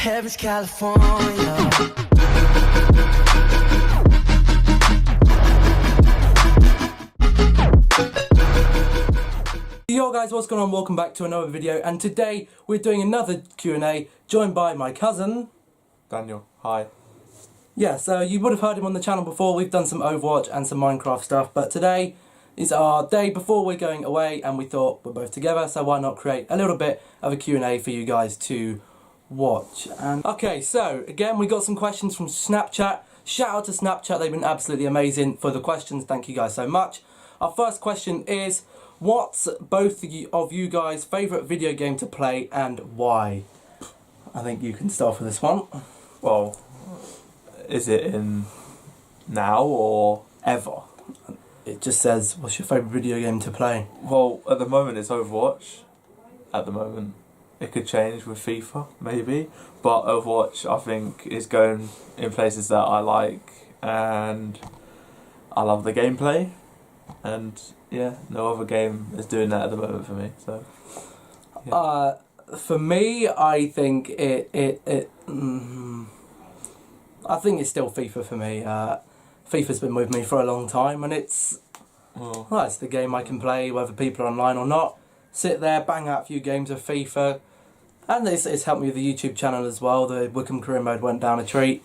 Heaven's California. Yo guys, what's going on? Welcome back to another video, and today we're doing another Q&A joined by my cousin Daniel. Hi. Yeah, so you would have heard him on the channel before. We've done some Overwatch and some Minecraft stuff, but today is our day before we're going away, and we thought we're both together, so why not create a little bit of a Q&A for you guys to watch. And okay, so again, we got some questions from Snapchat. Shout out to Snapchat, they've been absolutely amazing for the questions. Thank you guys so much. Our first question is, what's both of you guys' favourite video game to play and why? I think you can start with this one. Well, is it in now or ever? It just says, what's your favourite video game to play? Well, at the moment it's Overwatch. At the moment. It could change with FIFA, maybe. But Overwatch, I think, is going in places that I like, and I love the gameplay. And yeah, no other game is doing that at the moment for me. So yeah. For me, I think I think it's still FIFA for me. FIFA's been with me for a long time, and it's it's the game I can play whether people are online or not. Sit there, bang out a few games of FIFA, and it's helped me with the YouTube channel as well. The Wickham Career Mode went down a treat.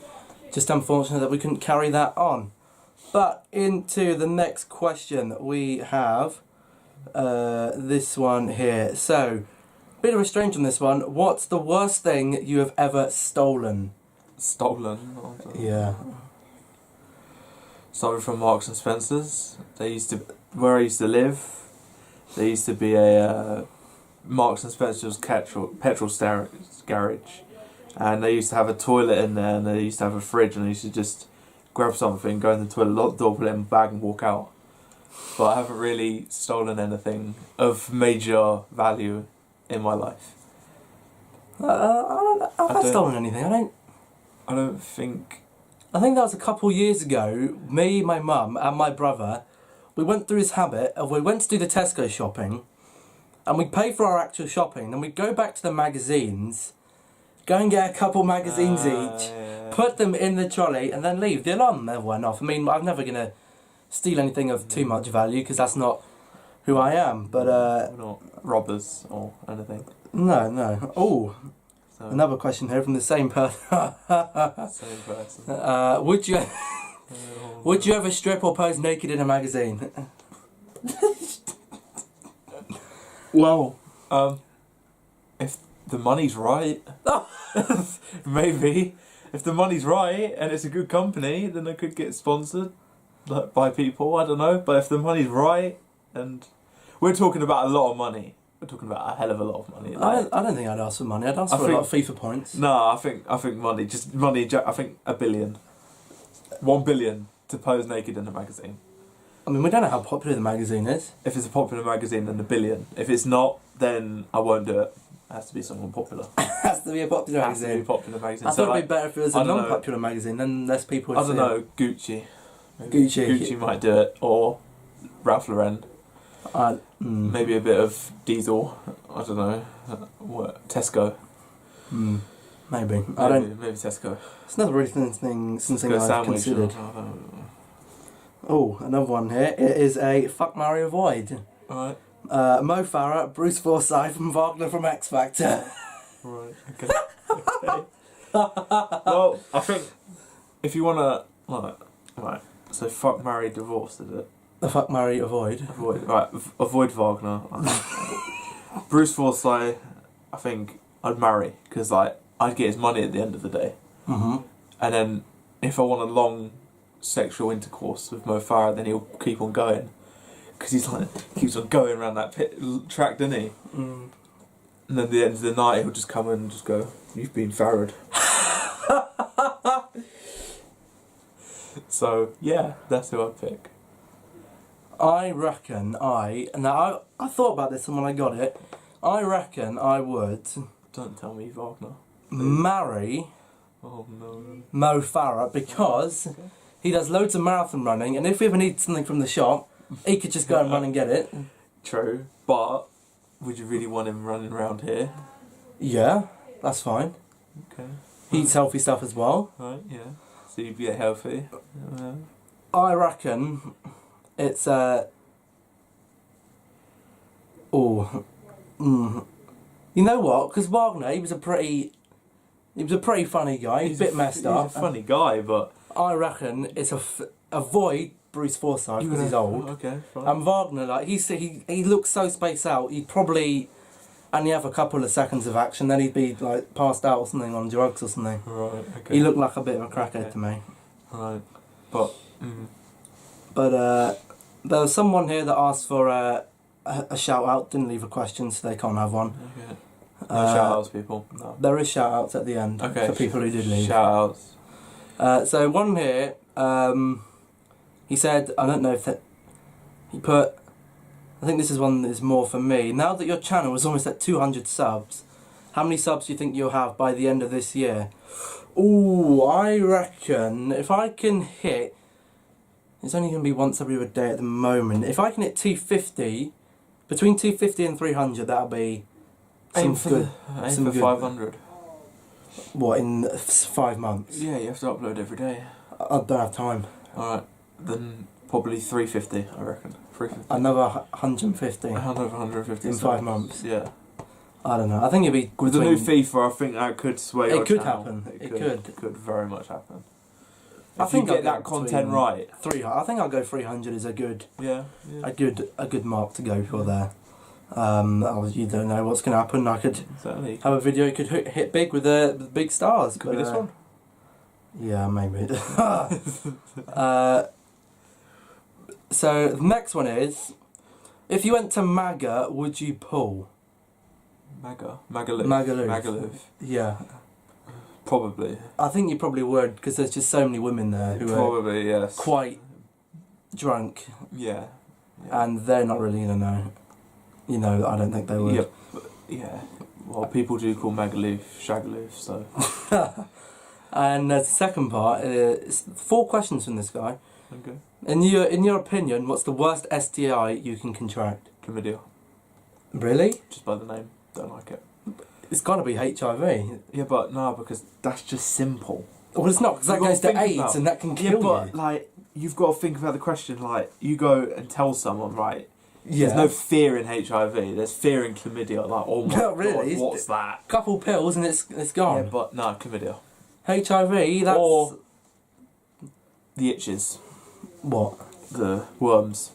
Just unfortunate that we couldn't carry that on. But into the next question, we have this one here. So, bit of a strange on this one. What's the worst thing you have ever stolen? Stolen? Yeah. Started from Marks and Spencer's. Where I used to live, there used to be a Marks and Spencer's petrol garage, and they used to have a toilet in there, and they used to have a fridge, and I used to just grab something, go in the toilet, lock the door, put it in my bag, and walk out. But I haven't really stolen anything of major value in my life. I haven't stolen anything. I don't think. I think that was a couple years ago. Me, my mum, and my brother, we went through this habit of we went to do the Tesco shopping, and we'd pay for our actual shopping, then we'd go back to the magazines, go and get a couple magazines each, put them in the trolley, and then leave. The alarm never went off. I mean, I'm never going to steal anything of too much value, because that's not who I am, but we're not robbers or anything. No. Oh, so, another question here from the same person. Same person. Would you ever strip or pose naked in a magazine? Well, if the money's right, maybe. If the money's right and it's a good company, then I could get sponsored by people. I don't know, but if the money's right, and we're talking about a lot of money. We're talking about a hell of a lot of money. I don't think I'd ask for money. I'd ask for a lot of FIFA points. No, I think money. Just money. I think $1 billion. 1 billion to pose naked in a magazine. I mean, we don't know how popular the magazine is. If it's a popular magazine, then $1 billion. If it's not, then I won't do it. It has to be someone popular. It has to be a popular magazine. It has to be a popular magazine. I thought it'd be better if it was a non-popular magazine, then less people would see it. I don't know, Gucci. Gucci might do it, or Ralph Lauren. Maybe a bit of Diesel. I don't know. What? Tesco. Maybe. Maybe Tesco. It's not really something I've considered. Oh, another one here. It is a fuck, marry, avoid. Alright. Mo Farah, Bruce Forsyth, and Wagner from X Factor. Right. Okay. Well, I think if you wanna right. So fuck, marry, divorce, is it? The fuck, marry, avoid. Avoid Wagner. Bruce Forsyth, I think I'd marry, because I'd get his money at the end of the day. Mm-hmm. And then if I want a long sexual intercourse with Mo Farah, then he'll keep on going, because keeps on going around that track, doesn't he? And then at the end of the night, he'll just come and just go, "You've been Farrowed." So yeah, that's who I'd pick. I reckon I thought about this, and when I got it, I reckon I would. Don't tell me Wagner. Marry. Oh no. Mo Farah, because he does loads of marathon running, and if we ever need something from the shop, he could just go and run and get it. True, but would you really want him running around here? Yeah, that's fine. Okay. Eats healthy stuff as well. Right. Yeah. So you get healthy. I reckon it's You know what? Because Wagner, he was a pretty funny guy. He's a bit messed up. He's a funny guy, but I reckon it's avoid Bruce Forsyth because he's old. Okay, fine. And Wagner, like he looks so spaced out. He'd probably only have a couple of seconds of action, then he'd be like passed out or something on drugs or something. Right. Okay. He looked like a bit of a crackhead to me. Right. But. But there was someone here that asked for a shout out. Didn't leave a question, so they can't have one. Okay. No shout outs, people. No. There is shout outs at the end for people who did leave. Shout outs. So one here, he said, I don't know if that, he put, I think this is one that is more for me. Now that your channel is almost at 200 subs, how many subs do you think you'll have by the end of this year? Ooh, I reckon if I can hit, it's only going to be once every other day at the moment. If I can hit 250, between 250 and 300, that'll be Aim for 500. What, in 5 months? Yeah, you have to upload every day. I don't have time. Alright, then probably 350, I reckon. 350. Another 150 Another 150 in 5 months. Yeah. I don't know. I think it'd be With the new FIFA, I think that could sway your It could channel. happen. It could very much happen. I If think you I'll get that go content between right. 300. I think I'll go 300 is a good Yeah. a good mark to go for there. You don't know what's going to happen. I could Certainly. have a video could hit big with the big stars. Could be this one. Yeah, maybe. So the next one is, if you went to MAGA, would you pull? Magaluf. Magaluf. Yeah. Probably. I think you probably would, because there's just so many women there who Probably, yes. are quite drunk, Yeah. and they're not really going to know. You know, I don't think they would. Yeah. Well, people do call Magaluf Shagaluf, so. And the second part is 4 questions from this guy. Okay. In your opinion, what's the worst STI you can contract? Chlamydia. Really? Just by the name. Don't like it. It's got to be HIV. Yeah, but no, because that's just simple. Well, it's not, because that You've got goes to to think AIDS about- and that can Yeah, kill but you. like you've got to think about the question. Like you go and tell someone, right? Yeah. There's no fear in HIV. There's fear in chlamydia. Like, oh my Not really. god, what's that? Couple pills and it's Yeah, gone. but no, chlamydia. HIV, that's... Or the itches, What? the worms,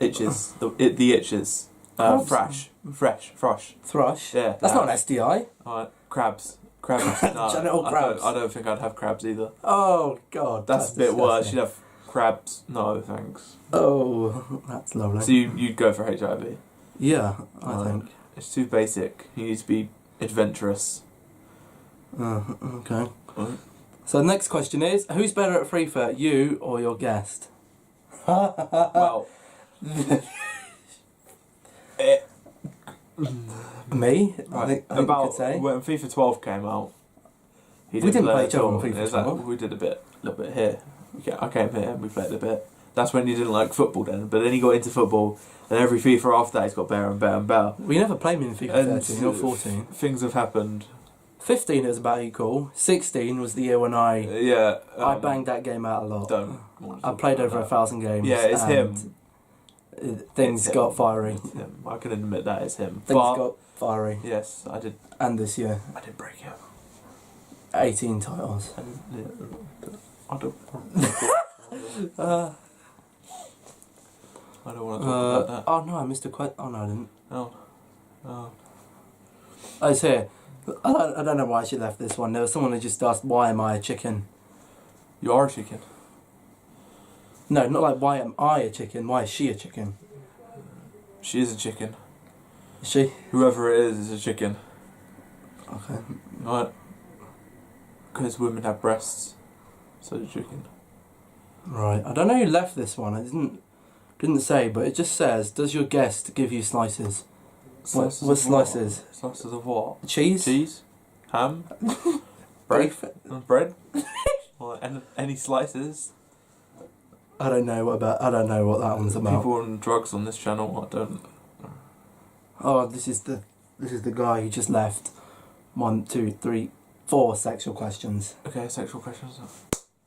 itches, the itches. Crabs? Thrush. Thrush? Yeah, That's that. not an STI. Alright, crabs. No, Genital crabs. I don't think I'd have crabs either. Oh, God. That's a bit worse. disgusting. You'd have crabs. No, thanks. Oh, that's lovely. So you'd go for HIV. Yeah, I Right. think. It's too basic. You need to be adventurous. Okay. Right. So the next question is, who's better at FIFA, you or your guest? Well, Me? I right. think you About could say. when FIFA 12 came out, We didn't play each at other all. on FIFA It was like, 12. we did a little bit here. I came here and we played a bit. That's when you didn't like football then, but then he got into football, and every FIFA after that he's got better and better and better. We never played me in FIFA And 13 or 14. Things have happened. 15 it was about equal. 16 was the year when I banged that game out a lot. Don't. I played over 1,000 games. Yeah, it's and him. Things It's got him. fiery. It's him. I can admit that it's him. Things But got fiery. yes, I did. And this year, I did break it. 18 titles. I don't. Uh, I don't want to talk about that. oh no, I missed a question. Oh no, I didn't. No. Oh. Oh, it's here. I don't know why she left this one. There was someone who just asked, why am I a chicken? You are a chicken. No, not like, why am I a chicken? Why is she a chicken? She is a chicken. Is she? Whoever it is a chicken. Okay. Right. Because women have breasts. So the chicken. Right. I don't know who left this one. It didn't say, but it just says, does your guest give you slices? What slices? Slices of what? Cheese? Cheese? Ham? Bread? Beef? Bread? Or any slices? I don't know what that one's about. People on drugs on this channel, I don't. Oh, this is the guy who just left. 1, 2, 3, 4 sexual questions. Okay, sexual questions.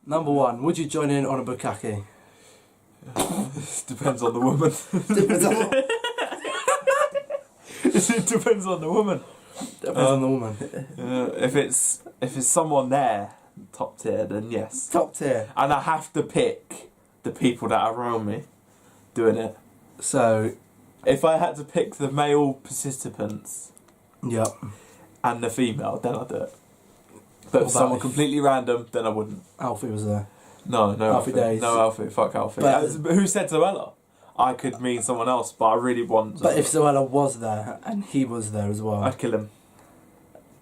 Number 1, would you join in on a bukkake? Depends on the woman. Depends on, It depends on the woman. on the woman. If it's someone there, top tier, then yes. Top tier. And I have to pick the people that are around me doing it. So, If I had to pick the male participants yep. and the female, then I'd do it. But What if someone about completely random, then I wouldn't. Alfie was there. No, no Alfie Days. No Alfie, fuck Alfie. But- Who said Zoella? I could mean someone else, but I really want But if Zoella. Zoella was there and he was there as well. I'd kill him.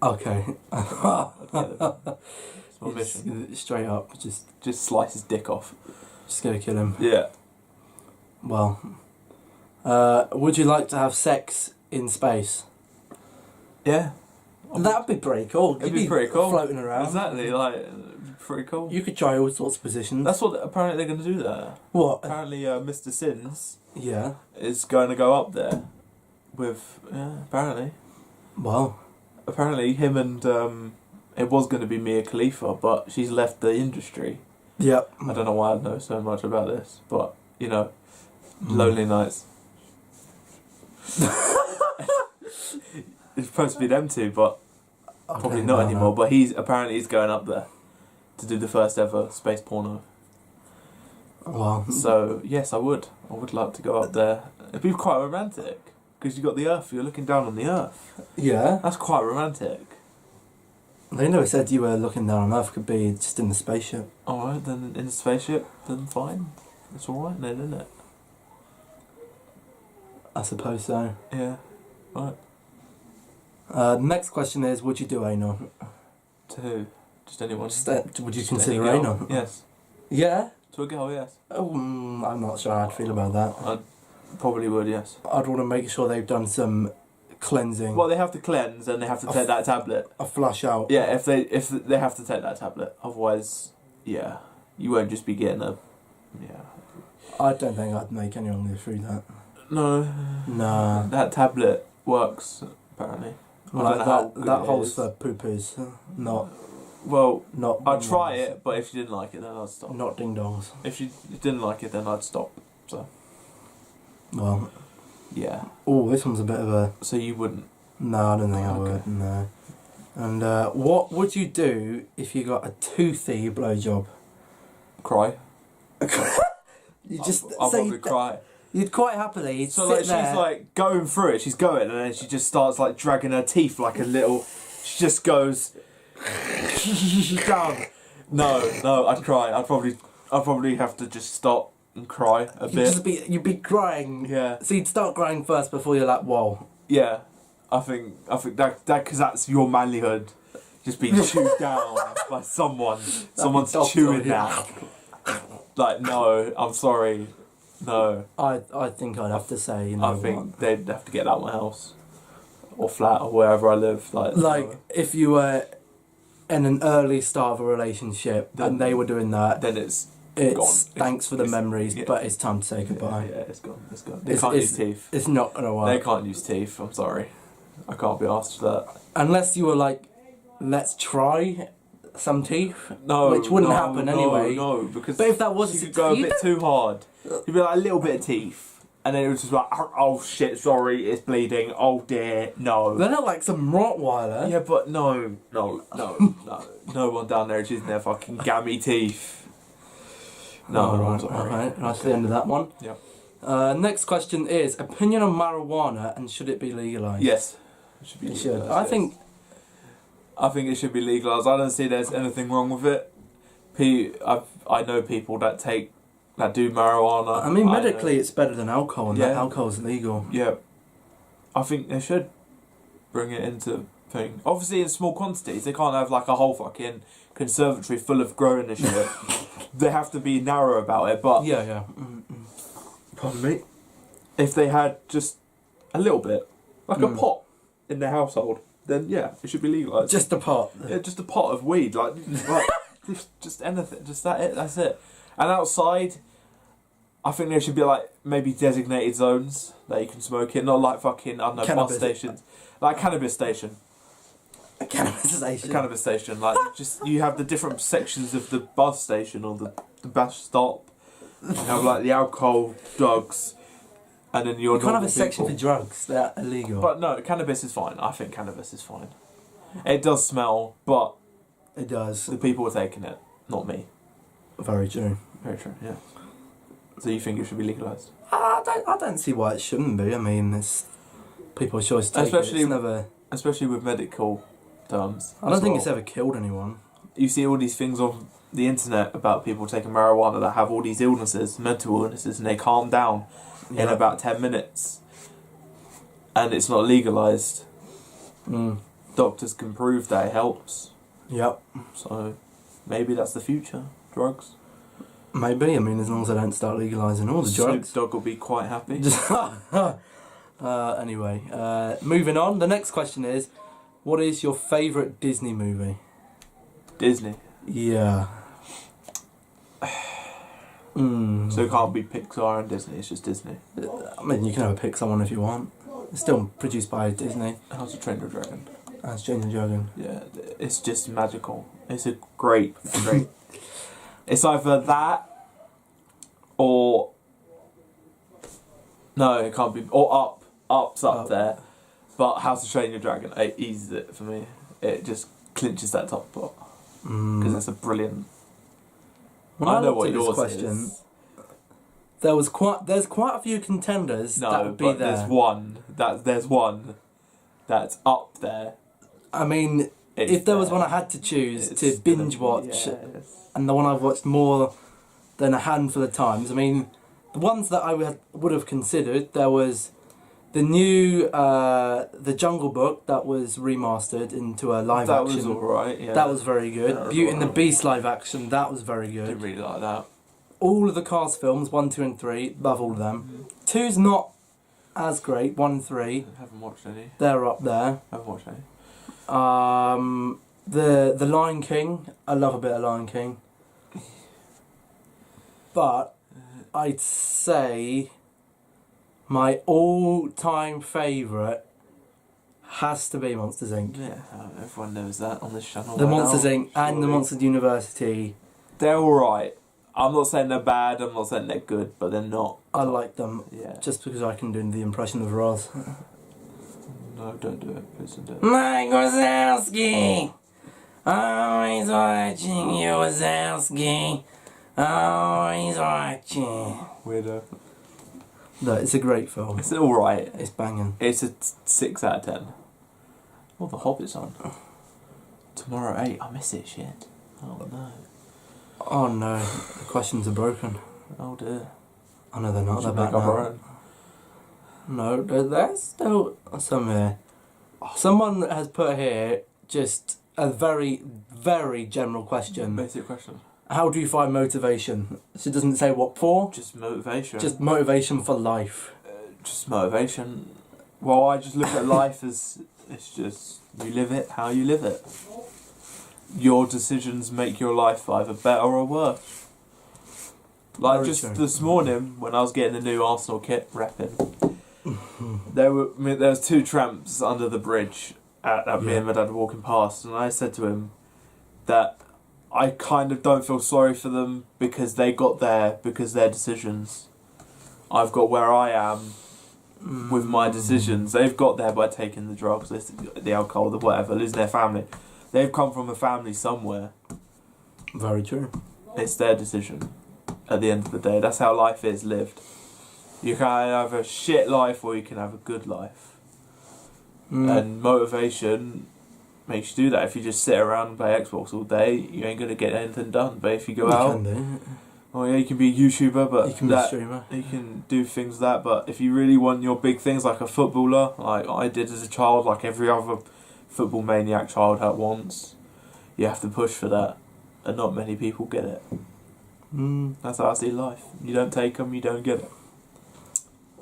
Okay. I'd kill him. It's my You mission. just- straight up, Just slice his dick off. just gonna kill him. Yeah. Well, would you like to have sex in space? Yeah. That'd be pretty cool. It'd You'd be pretty cool. floating around. Exactly, like, pretty cool. You could try all sorts of positions. That's what apparently they're going to do there. What? Apparently, Mr. Sins Yeah. is going to go up there with. Yeah, Well, apparently him and it was going to be Mia Khalifa, but she's left the industry. yep. I don't know why I know so much about this, but you know, Lonely Nights. It's supposed to be them two, but I probably don't not know. anymore. But he's going up there to do the first ever space porno. Well, So yes, I would like to go up there. It'd be quite romantic because you got the Earth. You're looking down on the Earth. yeah. That's quite romantic. They never said you were looking down on Earth. Could be just in the spaceship. All right, then in the spaceship, then fine. It's all right then, isn't it? I suppose so. Yeah. Right. Next question is: would you do anal? To who? Just anyone. Would you Just consider any girl? anal? Yes. Yeah. To a girl, yes. Oh, I'm not sure how I'd feel about that. I probably would, yes. I'd want to make sure they've done some cleansing. Well, they have to cleanse and they have to take that tablet. A flush out. Yeah, if they have to take that tablet, otherwise, yeah, you won't just be getting a, yeah. I don't think I'd make anyone go through that. No. Nah. That tablet works apparently. I Like don't know how good that it holds is. for poo-poos. Not Well, I'd ding try dongs. it, but if you didn't like it, then I'd stop. Not ding dongs. If you didn't like it, then I'd stop. So Well, yeah. oh, this one's a bit of a. So you wouldn't. No, I don't think I Okay. would. No. And what would you do if you got a toothy blowjob? Cry. You just I'll say probably cry. you'd quite happily So sit like there. she's like going through it, she's going, and then she just starts like dragging her teeth like a little. She just goes down. No, I'd cry. I'd probably have to just stop and cry a bit. You'd be crying. Yeah, So you'd start crying first before you're like, whoa. yeah. I think that because that's your manlyhood, just being chewed down by someone. Someone's doctor, chewing yeah. that. Like no, I'm sorry, no. I think I'd have to say, you know, I think they'd have to get out of my house or flat or wherever I live. like if you were in an early start of a relationship and they were doing that, then it's it's gone. thanks for the It's- memories, yeah. but it's time to say goodbye. Yeah, it's gone. It's gone. They It's- can't it's- use teeth. It's not gonna They work can't use teeth. I'm sorry. I can't be asked for that. unless you were like, let's try some teeth. No, Which wouldn't no, happen no, anyway. No, because But if that was you could go a you bit too hard. You'd be like a little bit of teeth, and then it was just like, oh shit, sorry, it's bleeding. Oh dear, no. they're not like some Rottweiler. Yeah, but no, no one down there is using their fucking gammy teeth. No, I'm sorry. Alright, that's the end of that one. Yeah. Next question is opinion on marijuana and should it be legalised? Yes, it should be. It should. legalised, I yes. think it should be legalised. I don't see there's anything wrong with it. I know people that do marijuana. I mean, know- medically, it's better than alcohol, and that Yeah. alcohol's legal. Yeah, I think they should bring it into thing. Obviously, in small quantities, they can't have like a whole fucking conservatory full of growing this shit. They have to be narrow about it. But Yeah. Pardon me? if they had just a little bit, like a Mm. pot in their household, then yeah, it should be legalised. Just a pot. Yeah, just a pot of weed, like just anything, just that's it. And outside, I think there should be like maybe designated zones that you can smoke in, not like fucking I don't know bus Cannabis. stations, like cannabis station. A cannabis station. A cannabis station. Like, just, you have the different sections of the bus station or the bus stop. You have, like, the alcohol, drugs, and then your You can't have normal a section for people. drugs. They're illegal. But no, cannabis is fine. I think cannabis is fine. It does smell, but it does. the people are taking it, not me. Very true. Very true, yeah. So you think it should be legalised? I don't see why it shouldn't be. I mean, it's people's choice to take Especially- it. It's never... Especially with medical terms. I don't as think well. it's ever killed anyone. You see all these things on the internet about people taking marijuana that have all these illnesses, mental illnesses, and they calm down in Yeah. about 10 minutes. And it's not legalised. Mm. Doctors can prove that it helps. Yep. So maybe that's the future. Drugs. Maybe. I mean, as long as they don't start legalising all the drugs. Snoop Dogg will be quite happy. Anyway, moving on. The next question is, what is your favourite Disney movie? Disney. Yeah. So it can't be Pixar and Disney, it's just Disney. I mean, you can have a Pixar one if you want. It's still produced by Disney. How's the Train Your Dragon? That's Jane and Dragon. Yeah, it's just magical. It's a great. It's either that or no, it can't be. Or Up. Up's up Up. there, but House of Train Your Dragon it eases it for me. It just clinches that top spot because it's a brilliant. When I know looked what at this yours question, is. there's quite a few contenders that No, would be but there. there's one that's up there. I mean, It's if there was there. one I had to choose It's to binge watch, yes. and the one I've watched more than a handful of times, I mean, the ones that I would have considered, there was the new The Jungle Book that was remastered into a live That action. was alright. Yeah, That was very good. That was Beauty and the alright. Beast live action, that was very Didn't good. really like that. All of the Cars films, 1, 2 and 3, love all of them. 2's not as great, 1 and 3, I haven't watched any. they're up there. I haven't watched any. The Lion King, I love a bit of Lion King. But I'd say my all-time favourite has to be Monsters Inc. Yeah, everyone knows that on this channel. The by Monsters now, Inc. and the surely. Monsters University, They're alright. I'm not saying they're bad, I'm not saying they're good, but they're not. I like them Yeah. just because I can do the impression of Roz. No, don't do it. Please don't do it. Mike Wazowski, always watching you, Wazowski, always watching. Weirdo. No, it's a great film. It's alright. It's banging. It's a 6 out of 10. Oh, The Hobbit's on. Tomorrow 8. I miss it, shit. Oh no. Oh no, the questions are broken. Oh dear. I know they're not. They're Should back make up our now. own. No, there's still some here. Someone has put here just a very, very general question. Basic question. How do you find motivation? She doesn't say what for. Just motivation. Just motivation for life. Just motivation. Well, I just look at life as it's just you live it how you live it. Your decisions make your life either better or worse. Like Very just true. this morning when I was getting the new Arsenal kit repping, there was 2 tramps under the bridge at me Yeah. and my dad were walking past, and I said to him that I kind of don't feel sorry for them because they got there because their decisions. I've got where I am with my decisions. They've got there by taking the drugs, the alcohol, the whatever, losing their family. They've come from a family somewhere. Very true. It's their decision at the end of the day. That's how life is lived. You can have a shit life or you can have a good life. And motivation makes you do that. If you just sit around and play Xbox all day, you ain't going to get anything done. But if you go You out, can do. oh yeah, you can be a YouTuber, but You can be a that, streamer. you can do things that. But if you really want your big things, like a footballer, like I did as a child, like every other football maniac child had once, you have to push for that, and not many people get it. That's how I see life. You don't take them, you don't get it.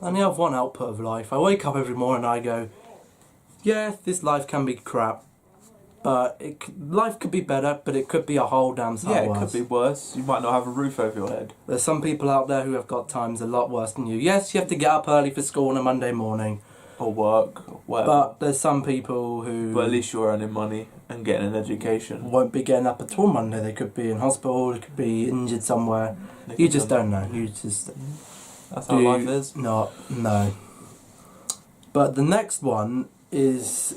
I only have one output of life. I wake up every morning and I go, yeah, this life can be crap, but life could be better, but it could be a whole damn sight Yeah, it worse. could be worse. You might not have a roof over your head. There's some people out there who have got times a lot worse than you. Yes, you have to get up early for school on a Monday morning, or work or whatever. But there's some people who But at least you're earning money and getting an education. won't be getting up at all Monday. They could be in hospital, they could be injured somewhere. They You could just do- don't know. You just That's how life is. No. But the next one is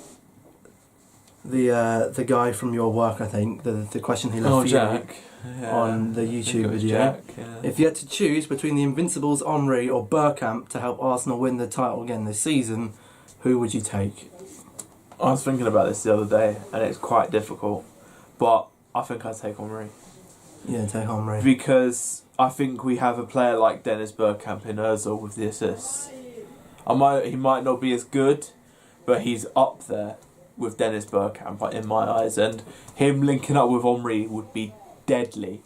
the guy from your work, I think. The question he left for Jack. you on the I think YouTube it was video. Jack, yeah. If you had to choose between the Invincibles, Henry or Bergkamp to help Arsenal win the title again this season, who would you take? I was thinking about this the other day, and it's quite difficult, but I think I'd take Henry. Yeah, take Henry. Because I think we have a player like Dennis Bergkamp in Ozil with the assists. He might not be as good, but he's up there with Dennis Bergkamp in my eyes, and him linking up with Henry would be deadly.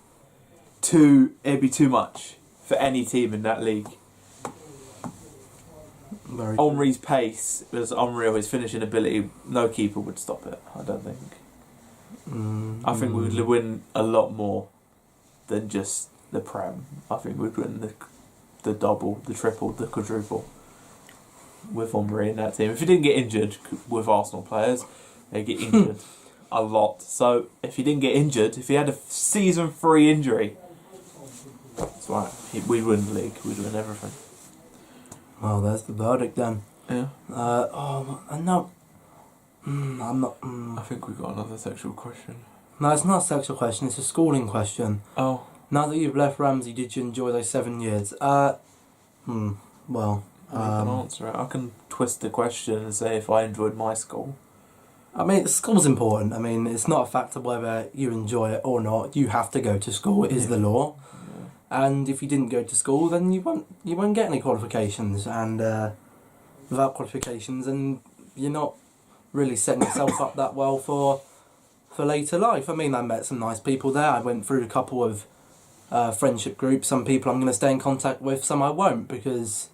It'd be too much for any team in that league. Very Henry's pace was unreal. His finishing ability, no keeper would stop it. I don't think. I think we would win a lot more than just the Prem. I think we'd win the double, the triple, the quadruple with Henry in that team. If he didn't get injured with Arsenal players, they get injured a lot. So if he didn't get injured, if he had a season 3 injury, that's right. We'd win the league. We'd win everything. Well, there's the verdict then. Yeah. I'm not. I think we've got another sexual question. No, it's not a sexual question. It's a schooling question. Oh. Now that you've left Ramsey, did you enjoy those 7 years? Well, I can answer it. I can twist the question and say if I enjoyed my school. I mean, school's important. I mean, it's not a factor whether you enjoy it or not. You have to go to school. It is the law. And if you didn't go to school, then you won't get any qualifications. And without qualifications, and you're not really setting yourself up that well for later life. I mean, I met some nice people there. I went through a couple of friendship groups. Some people I'm going to stay in contact with, some I won't, because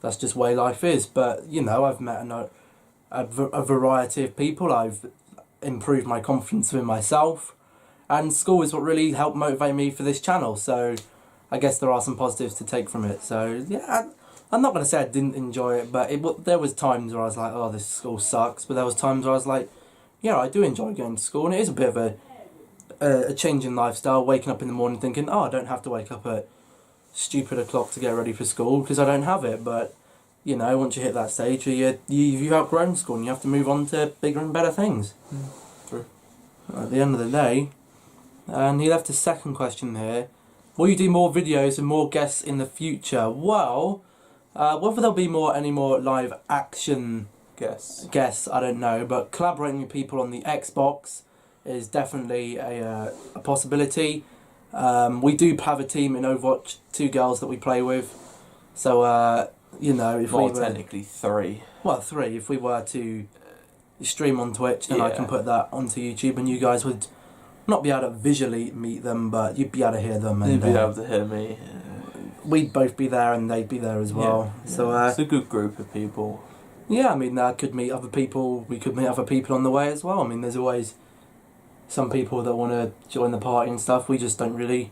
that's just the way life is. But, I've met a variety of people. I've improved my confidence in myself. And school is what really helped motivate me for this channel. So I guess there are some positives to take from it. So, yeah, I'm not going to say I didn't enjoy it, but there was times where I was like, oh, this school sucks. But there was times where I was like, yeah, I do enjoy going to school. And it is a bit of a change in lifestyle, waking up in the morning thinking, oh, I don't have to wake up at stupid o'clock to get ready for school because I don't have it. But, once you hit that stage, you've outgrown school and you have to move on to bigger and better things. True. At the end of the day, and he left a second question here. Will you do more videos and more guests in the future? Well, whether there'll be any more live action guests, I don't know. But collaborating with people on the Xbox is definitely a possibility. We do have a team in Overwatch, 2 girls that we play with. So, if we were... technically 3. Well, 3. If we were to stream on Twitch, then I can Yeah. put that onto YouTube and you guys would not be able to visually meet them, but you'd be able to hear them. And You'd be able to hear me. we'd both be there and they'd be there as well. Yeah. So, it's a good group of people. yeah, I mean, I could meet other people. We could meet other people on the way as well. I mean, there's always some people that want to join the party and stuff. We just don't really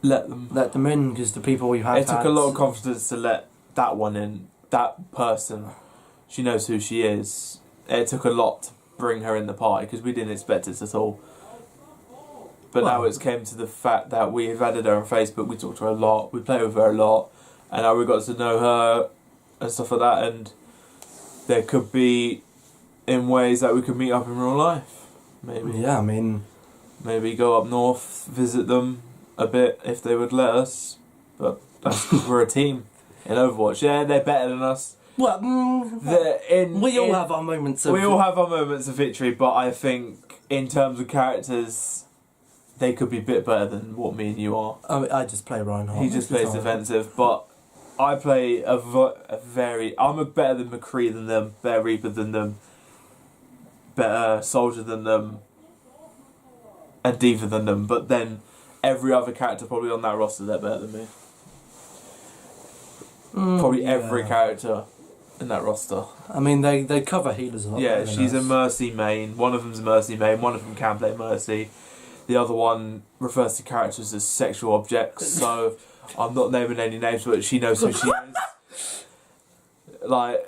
Let them in because the people we have It took a lot of confidence to let that one in. That person, she knows who she is. It took a lot to bring her in the party because we didn't expect it at all. But now it's came to the fact that we've added her on Facebook, we talk to her a lot, we play with her a lot, and now we got to know her and stuff like that, and there could be in ways that we could meet up in real life, maybe. Yeah, I mean... Maybe go up north, visit them a bit if they would let us, but that's because we're a team in Overwatch. Yeah, they're better than us. Well, we all have our moments of... We all have our moments of victory, but I think in terms of characters, they could be a bit better than what me and you are. I just play Reinhardt. He just plays defensive, but I play I'm better than McCree than them, better Reaper than them, better Soldier than them, and Diva than them, but then every other character probably on that roster, they're better than me. Probably every character in that roster. I mean, they cover healers a lot. Yeah, she's a Mercy main. One of them's a Mercy main. One of them can play Mercy. The other one refers to characters as sexual objects. So I'm not naming any names, but she knows who she is. Like,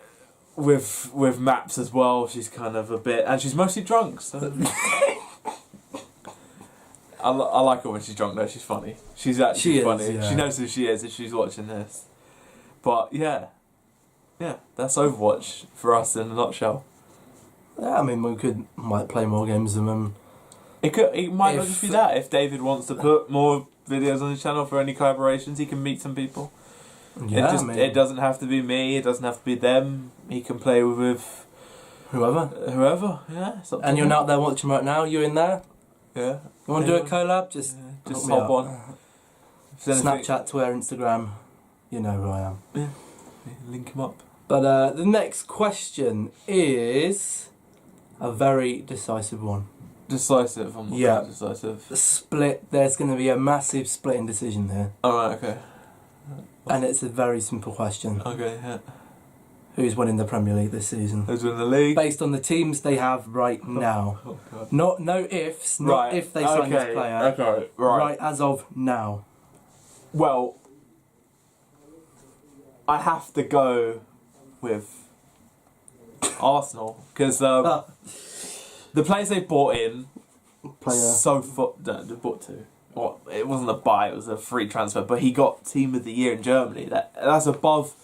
with maps as well, she's kind of a bit, and she's mostly drunk. So I like her when she's drunk though. She's funny. She's actually funny. Yeah. She knows who she is if she's watching this. But yeah, that's Overwatch for us in a nutshell. Yeah, I mean, we might play more games than them. It might not just be that. If David wants to put more videos on his channel for any collaborations, he can meet some people. Yeah, It doesn't have to be me. It doesn't have to be them. He can play with whoever. Yeah. And you're not there watching right now. You in there? Yeah. You want to do a collab? Just hop on. Snapchat, Twitter, Instagram. You know who I am. Yeah. Link him up. But the next question is a very decisive one. Decisive. I'm not decisive. Split. There's going to be a massive splitting decision here. Alright, okay. And it's a very simple question. Okay, yeah. Who's winning the Premier League this season? Who's winning the league? Based on the teams they have right now. Oh, God. No ifs, not if they sign this player. Okay, Right as of now. Well, I have to go with Arsenal because the players they bought in they bought two. Well, it wasn't a buy; it was a free transfer. But he got Team of the Year in Germany. That's above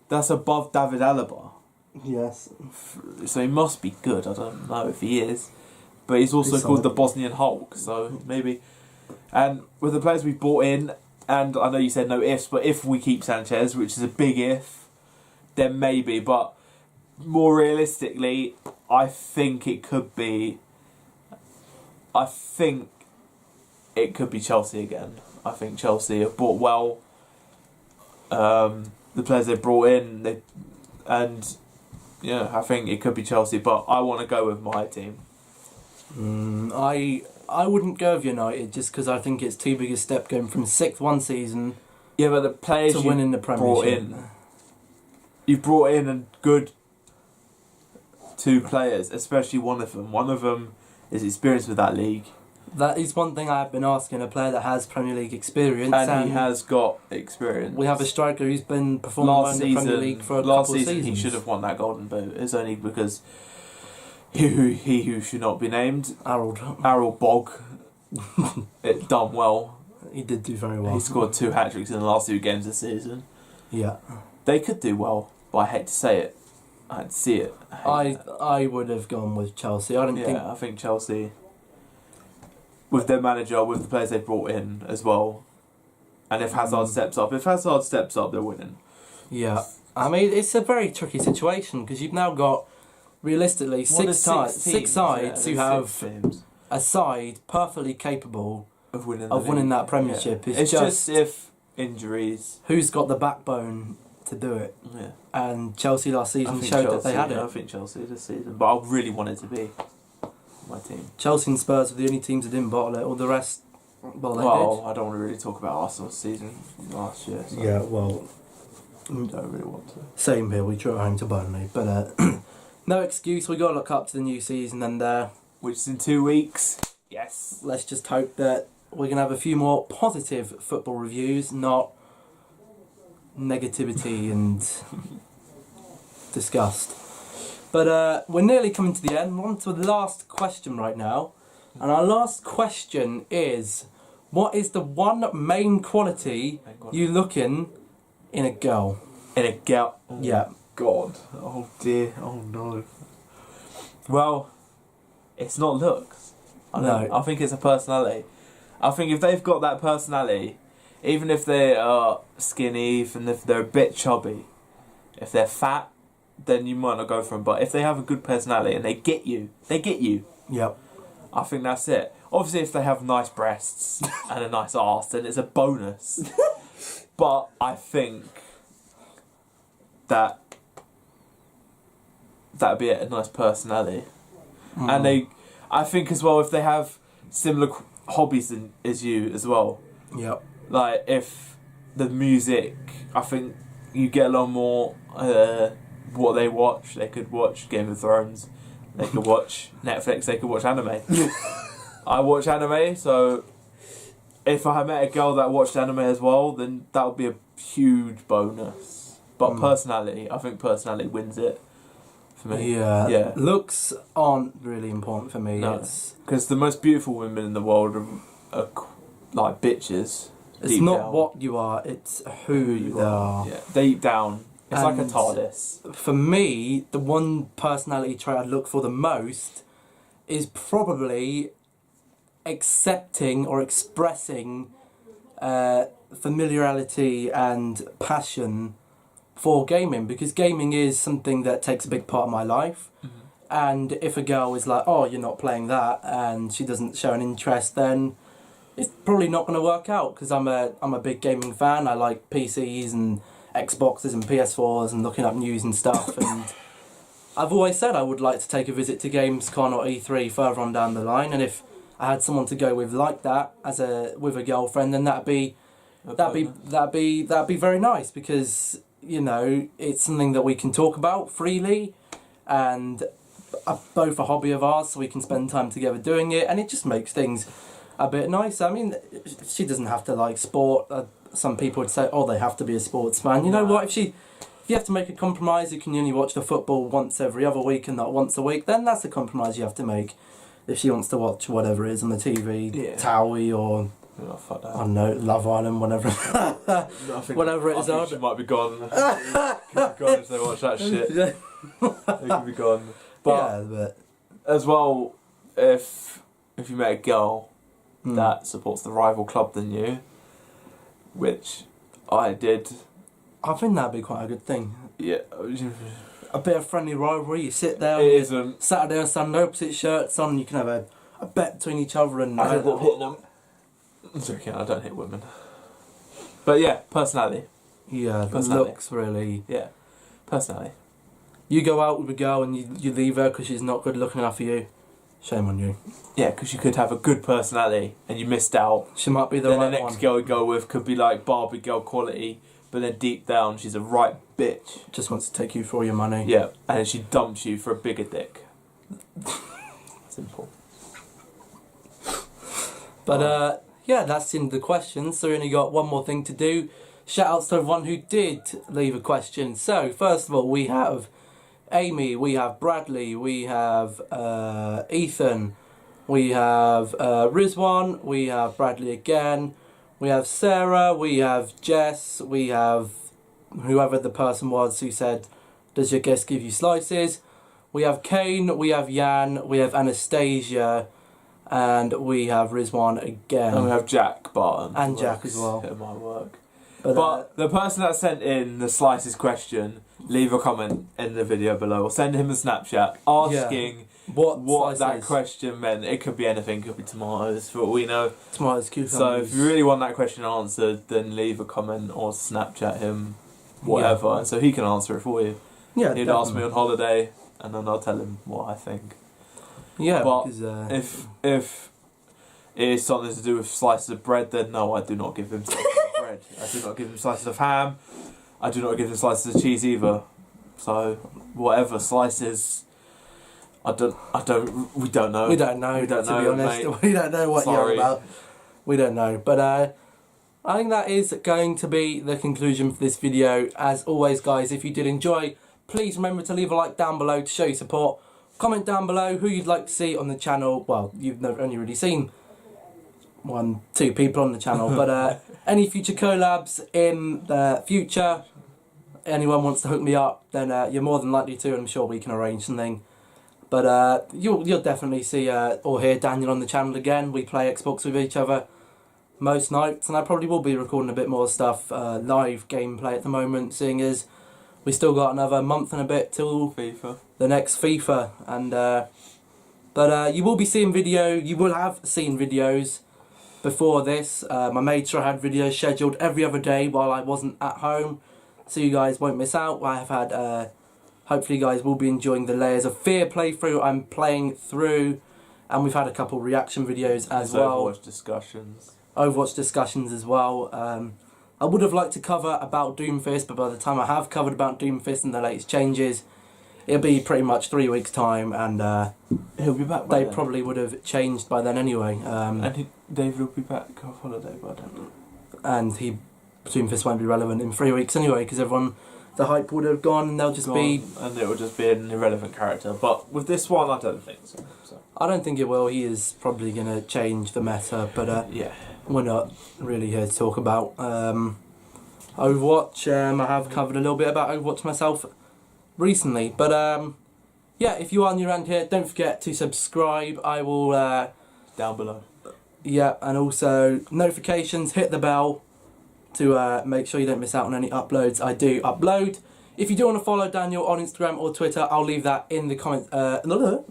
David Alaba. Yes. So he must be good. I don't know if he is, but he's also called the Bosnian Hulk. So maybe. And with the players we bought in, and I know you said no ifs, but if we keep Sanchez, which is a big if, then maybe. But more realistically, I think it could be Chelsea again. I think Chelsea have bought well. The players they brought in, I think it could be Chelsea. But I want to go with my team. I wouldn't go with United just because I think it's too big a step going from 6th one season. Yeah, but the players to winning the Premiership. You brought in a good two players, especially one of them. One of them is experienced with that league. That is one thing I've been asking, a player that has Premier League experience. And he has got experience. We have a striker who's been performing in the Premier League for a couple of seasons. He should have won that Golden Boot. It's only because he who should not be named, Harold Bog, it done well. He did do very well. He scored 2 hat-tricks in the last 2 games this season. Yeah. They could do well, but I hate to say it. I hate to see it. I would have gone with Chelsea. I think Chelsea, with their manager, with the players they brought in as well, and if Hazard steps up, they're winning. Yeah. I mean, it's a very tricky situation because you've now got, realistically, six sides who have a side perfectly capable of winning that Premiership. Yeah. It's just if injuries. Who's got the backbone to do it? Yeah. And Chelsea last season showed that they had it. I think Chelsea this season, but I really want it to be my team. Chelsea and Spurs were the only teams that didn't bottle it. All the rest, they did. I don't want to really talk about Arsenal's season last year. So yeah, well, I don't really want to. Same here. We drew at home to Burnley, but no excuse. We got to look up to the new season, and which is in 2 weeks. Yes. Let's just hope that we're gonna have a few more positive football reviews, not negativity and disgust. But we're nearly coming to the end. We're on to the last question right now. And our last question is, what is the one main quality you look in a girl? In a girl? Oh, yeah. God. Oh dear. Oh no. Well, it's not looks. I think it's a personality. I think if they've got that personality, even if they are skinny, even if they're a bit chubby, if they're fat, then you might not go for them. But if they have a good personality and they get you. Yep. I think that's it. Obviously, if they have nice breasts and a nice arse, then it's a bonus. But I think that'd be a nice personality. And I think as well, if they have similar hobbies as you as well. Yep. Like if the music, I think you get a lot more what they watch. They could watch Game of Thrones. They could watch Netflix. They could watch anime. I watch anime, so if I met a girl that watched anime as well, then that would be a huge bonus. But personality, I think personality wins it. for me. Yeah. Yeah. Looks aren't really important for me. No. It's Because the most beautiful women in the world are like bitches. it's deep not down. what you are, it's who they are. Yeah. Deep down, it's like a And TARDIS. For me, the one personality trait I look for the most is probably accepting or expressing familiarity and passion for gaming, because gaming is something that takes a big part of my life. And if a girl is like, oh, you're not playing that, and she doesn't show an interest, then it's probably not going to work out, because I'm a big gaming fan. I like PCs and Xboxes and PS4s and looking up news and stuff. And I've always said I would like to take a visit to Gamescom or E3 further on down the line, and if I had someone to go with like that with a girlfriend, then that'd be very nice, because you know it's something that we can talk about freely, and both a hobby of ours, so we can spend time together doing it, and it just makes things a bit nicer. I mean, she doesn't have to like sport. Some people would say, oh, they have to be a sports fan. You know what? If you have to make a compromise, you can only watch the football once every other week and not once a week, then that's a compromise you have to make. If she wants to watch whatever it is on the TV, Towie or Fuck that. I don't know, Love Island, whatever. Whatever it is on. She might be gone. Could be gone if they watch that shit. They could be gone. But as well, if you met a girl that supports the rival club than you, which I did, I think that'd be quite a good thing. yeah, A bit of friendly rivalry. You sit there, it on isn't. Saturday or Sunday, opposite shirts on. You can have a bet between each other, and I end up hitting them. I'm joking, I don't hit women. But yeah, personality. yeah, the Personality. looks really. Yeah, personality. You go out with a girl and you leave her because she's not good looking enough for you. Shame on you. Yeah, because you could have a good personality and you missed out. She might be the Then right the next one. girl you go with could be like Barbie girl quality, but then deep down she's a right bitch. Just wants to take you for all your money. Yeah, and then she dumps you for a bigger dick. Simple. But yeah, that's the end of the questions. So we only got one more thing to do. Shout outs to everyone who did leave a question. So first of all, we have Amy, we have Bradley, we have Ethan, we have Rizwan, we have Bradley again, we have Sarah, we have Jess, we have whoever the person was who said, does your guest give you slices? We have Kane, we have Jan, we have Anastasia, and we have Rizwan again. And we have Jack Barton. And who Jack works as well. At my work. But But the person that sent in the slices question, leave a comment in the video below or send him a Snapchat asking what that question meant. It could be anything, it could be tomatoes for what we know. Tomatoes, cucumbers. So if you really want that question answered, then leave a comment or Snapchat him, whatever, and so he can answer it for you. Yeah, He'd ask me on holiday, and then I'll tell him what I think. Yeah, But because if it is something to do with slices of bread, then no, I do not give him slices of bread. I do not give him slices of ham. I do not give him slices of cheese either. So whatever slices, we don't know. we don't know. We don't to know, be honest, mate. we don't know what you're Sorry. about. We don't know, but I think that is going to be the conclusion for this video. As always, guys, if you did enjoy, please remember to leave a like down below to show your support. Comment down below who you'd like to see on the channel. Well, you've only really seen 2 people on the channel, but any future collabs in the future, anyone wants to hook me up, then you're more than likely to, and I'm sure we can arrange something. But you'll definitely see or hear Daniel on the channel again. We play Xbox with each other most nights, and I probably will be recording a bit more stuff, live gameplay at the moment, seeing as we still got another month and a bit till FIFA. the next FIFA. And but you will be seeing you will have seen videos before this. My made sure I had videos scheduled every other day while I wasn't at home, so you guys won't miss out. I have had hopefully you guys will be enjoying the Layers of Fear playthrough I'm playing through, and we've had a couple reaction videos as well. Overwatch discussions as well. I would have liked to cover about Doomfist, but by the time I have covered about Doomfist and the latest changes, it'll be pretty much 3 weeks time, and He'll be back by they then. probably would have changed by then anyway. David will be back off holiday by then. And Doomfist won't be relevant in 3 weeks anyway, because everyone the hype would have gone, and they'll just be... And it would just be an irrelevant character. But with this one, I don't think so. I don't think it will. He is probably going to change the meta, but yeah, we're not really here to talk about Overwatch. I have covered a little bit about Overwatch myself recently, but yeah, if you are new around here, don't forget to subscribe. I will down below. Yeah, and also notifications, hit the bell to make sure you don't miss out on any uploads I do upload. If you do want to follow Daniel on Instagram or Twitter, I'll leave that in the comment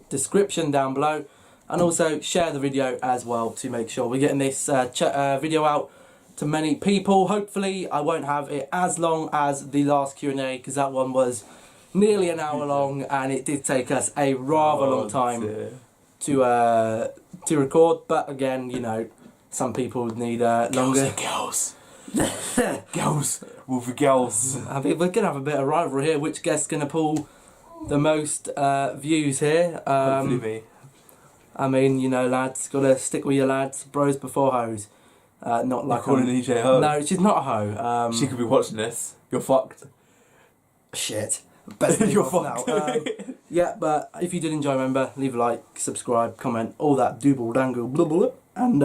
description down below, and also share the video as well to make sure we're getting this video out to many people. Hopefully I won't have it as long as the last Q&A, because that one was nearly an hour long, and it did take us a rather long time to record. But again, you know, some people need longer. Girls. Girls with the girls. I mean, we're gonna have a bit of rivalry here. Which guest's gonna pull the most views here? Hopefully me. I mean, you know, lads, gotta stick with your lads. Bros before hoes. Not like calling EJ a hoe. No, she's not a hoe. She could be watching this. You're fucked. Shit. Best leave You're off fucked. now. Yeah, but if you did enjoy, remember, leave a like, subscribe, comment, all that dooble dangle blah blah. And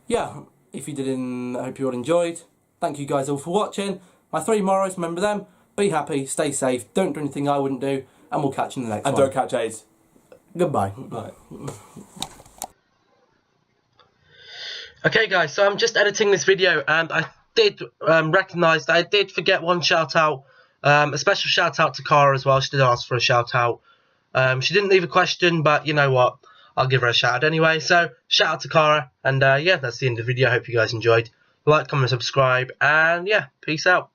yeah, if you didn't, I hope you all enjoyed. Thank you guys all for watching. My 3 morals, remember them. Be happy, stay safe, don't do anything I wouldn't do, and we'll catch you in the next one. And don't catch AIDS. Goodbye. Right. Okay guys, so I'm just editing this video, and I did recognise that I did forget one shout out, a special shout out to Cara as well. She did ask for a shout out. She didn't leave a question, but you know what, I'll give her a shout out anyway. So shout out to Cara, and yeah, that's the end of the video. I hope you guys enjoyed. Like, comment, subscribe, and yeah, peace out.